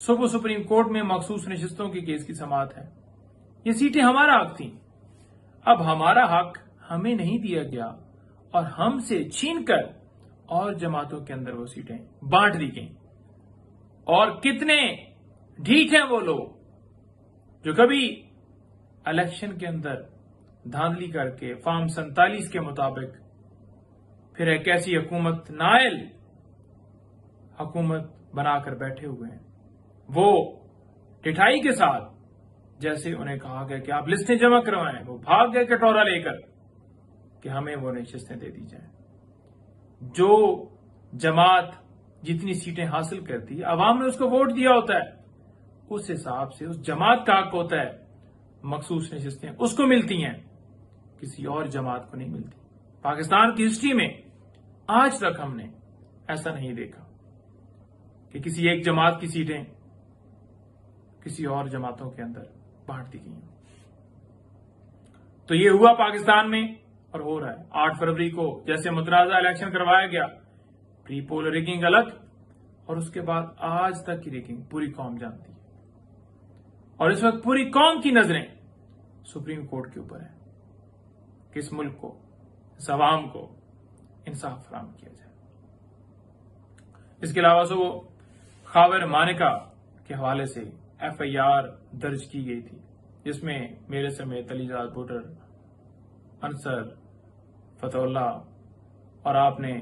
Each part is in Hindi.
सुबह सुप्रीम कोर्ट में मखसूस नशिस्तों के केस की समाअत है। ये सीटें हमारा हक थी। अब हमारा हक हमें नहीं दिया गया और हमसे छीनकर और जमातों के अंदर वो सीटें बांट दी गईं। और कितने ढीठ हैं वो लोग जो कभी इलेक्शन के अंदर धांधली करके फॉर्म 47 के मुताबिक फिर एक ऐसी हुकूमत नायल हुकूमत बनाकर बैठे हुए हैं। वो ढिठाई के साथ जैसे उन्हें कहा गया कि आप लिस्टें जमा करवाएं, वो भाग गए कटोरा लेकर कि हमें वो नशिस्तें दे दी जाएं। जो जमात जितनी सीटें हासिल करती है, अवाम ने उसको वोट दिया होता है, उस हिसाब से उस जमात का हक होता है मखसूस नशिस्तें उसको मिलती हैं, किसी और जमात को नहीं मिलती। पाकिस्तान की हिस्ट्री में आज तक हमने ऐसा नहीं देखा कि किसी एक जमात की सीटें किसी और जमातों के अंदर बांट दी गई। तो ये हुआ पाकिस्तान में और हो रहा है। 8 फरवरी को जैसे मुतनाज़ा इलेक्शन करवाया गया, प्री पोल रिगिंग अलग और उसके बाद आज तक की रिगिंग पूरी कौम जानती है। और इस वक्त पूरी कौम की नजरें सुप्रीम कोर्ट के ऊपर है कि इस मुल्क को, इस अवाम को इंसाफ फराहम किया जाए। इसके अलावा वो खावर मानिका के हवाले से FIR दर्ज की गई थी, जिसमें मेरे समेत अलीजाद बुटर, अंसर, फतहुल्ला और आपने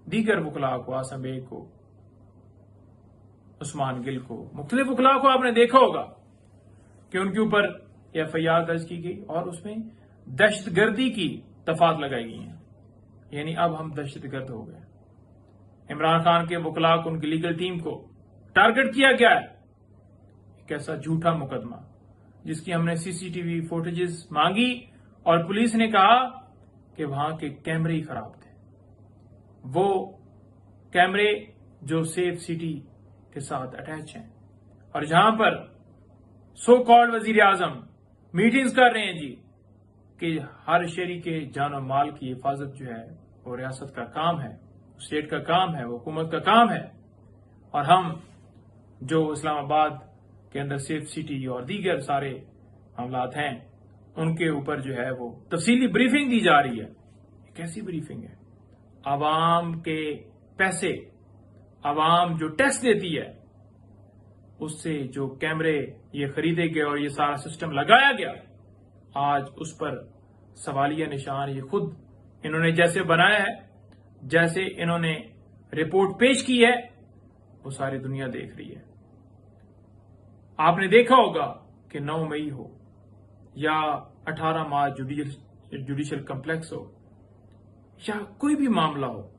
दीगर वकला को, आसम बेग को, उस्मान गिल को, मुख्तलिफ वकला को आपने देखा होगा कि उनके ऊपर FIR दर्ज की गई और उसमें दहशतगर्दी की दफात लगाई गई हैं। यानी अब हम दहशतगर्द हो गए। इमरान खान के वकला को, उनकी लीगल टीम को टारगेट किया गया है। एक ऐसा झूठा मुकदमा जिसकी हमने CCTV फुटेजेस मांगी और पुलिस ने कहा कि वहां के कैमरे ही खराब थे। वो कैमरे जो सेफ सिटी के साथ अटैच हैं और जहां पर सो कॉल्ड वजीर आजम मीटिंग्स कर रहे हैं जी कि हर शहरी के जान और माल की हिफाजत जो है वो रियासत का काम है, स्टेट का काम है, वो हुकूमत का काम है। और हम जो इस्लामाबाद के अंदर सेफ सिटी और दीगर सारे मामलात हैं उनके ऊपर जो है वो तफसीली ब्रीफिंग दी जा रही है। कैसी ब्रीफिंग है? आवाम के पैसे, आवाम जो टैक्स देती है उससे जो कैमरे ये खरीदे गए और ये सारा सिस्टम लगाया गया, आज उस पर सवालिया निशान ये खुद इन्होंने जैसे बनाया है, जैसे इन्होंने रिपोर्ट पेश की है, वो सारी दुनिया देख रही है। आपने देखा होगा कि 9 मई हो या 18 मार्च जुडिशियल कॉम्प्लेक्स हो या कोई भी मामला हो,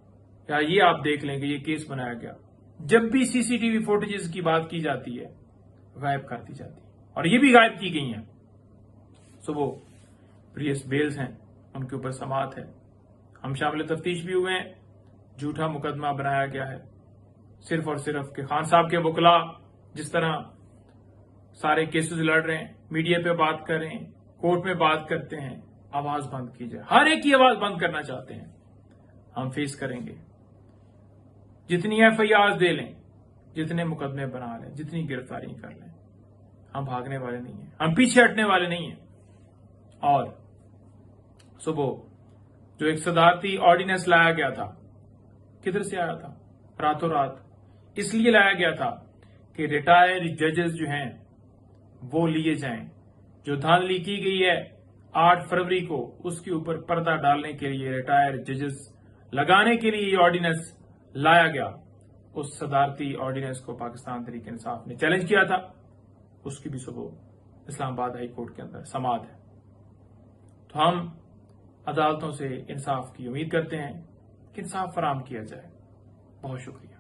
या ये आप देख लें कि ये केस बनाया गया, जब भी CCTV फुटेजेस की बात की जाती है गायब कर दी जाती है और ये भी गायब की गई हैं। सो वो प्रियस बेल्स हैं, उनके ऊपर समाअत है। हम शामिल तफ्तीश भी हुए हैं। झूठा मुकदमा बनाया गया है सिर्फ और सिर्फ कि खान साहब के वकला जिस तरह सारे केसेस लड़ रहे हैं, मीडिया पे बात कर रहे हैं, कोर्ट में बात करते हैं, आवाज बंद की जाए। हर एक की आवाज बंद करना चाहते हैं। हम फेस करेंगे, जितनी FIR दे लें, जितने मुकदमे बना लें, जितनी गिरफ्तारी कर लें, हम भागने वाले नहीं हैं, हम पीछे हटने वाले नहीं हैं। और सुबह जो एक सदारती ऑर्डिनेंस लाया गया था, किधर से आया था? रातों रात इसलिए लाया गया था कि रिटायर्ड जजेस जो हैं वो लिए जाएं। जो धांधली की गई है 8 फरवरी को, उसके ऊपर पर्दा डालने के लिए, रिटायर्ड जजेस लगाने के लिए ये ऑर्डिनेंस लाया गया। उस सदारती ऑर्डिनेंस को पाकिस्तान तहरीक इंसाफ ने चैलेंज किया था। उसकी भी सुबह इस्लामाबाद हाई कोर्ट के अंदर समाअत है। तो हम अदालतों से इंसाफ की उम्मीद करते हैं कि इंसाफ फराहम किया जाए। बहुत शुक्रिया।